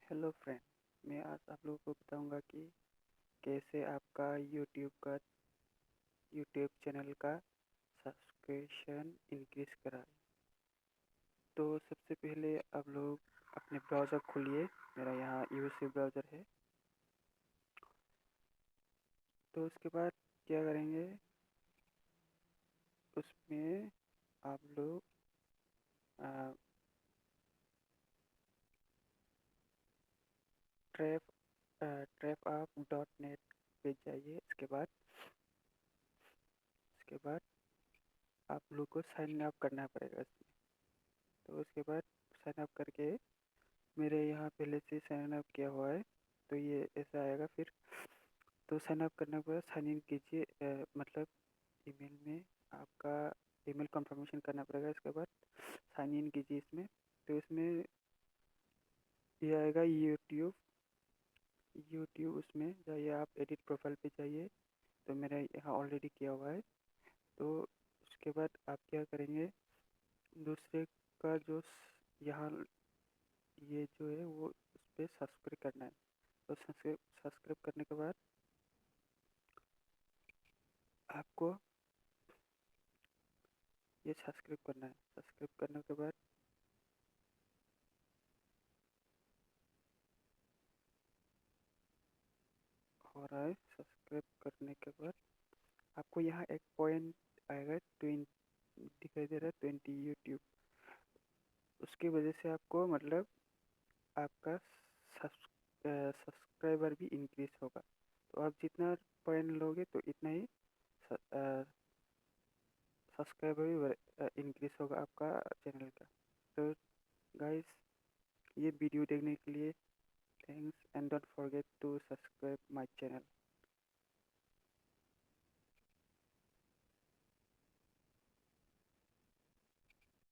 Hello friend, मैं आज आप लोगों को बताऊंगा कि कैसे आपका यूट्यूब चैनल का सब्सक्रिप्शन इंक्रीज कराएं। तो सबसे पहले आप लोग अपने ब्राउज़र खोलिए। मेरा यहाँ यूसी ब्राउज़र है। तो उसके बाद क्या करेंगे, उसमें आप लोग trap-up.net पे जाइए। इसके बाद आप लोग को साइन अप करना पड़ेगा इसमें। तो उसके बाद साइन अप करके मेरे यहाँ पहले से साइन अप किया हुआ है, तो ये ऐसा आएगा। फिर तो साइन अप करने के बाद साइन इन कीजिए, मतलब ईमेल में आपका ईमेल कंफर्मेशन करना पड़ेगा। इसके बाद साइन इन कीजिए इसमें। तो इसमें ये आएगा यूट्यूब, उसमें जाइए, आप एडिट प्रोफाइल पे जाइए। तो मेरा यहाँ ऑलरेडी किया हुआ है। तो उसके बाद आप क्या करेंगे, दूसरे का जो यहाँ ये जो है वो उस पर सब्सक्राइब करना है। तो सब्सक्राइब करने के बाद आपको ये सब्सक्राइब करना है। सब्सक्राइब करने के बाद हो रहा है। सब्सक्राइब करने के बाद आपको यहाँ एक पॉइंट आएगा, 20 दिखाई दे रहा है, 20 यूट्यूब। उसकी वजह से आपको मतलब आपका सब्सक्राइबर भी इंक्रीज होगा। तो आप जितना पॉइंट लोगे तो इतना ही सब्सक्राइबर भी इंक्रीज होगा आपका चैनल का। तो गाइस, ये वीडियो देखने के लिए thanks, and don't forget to subscribe my channel.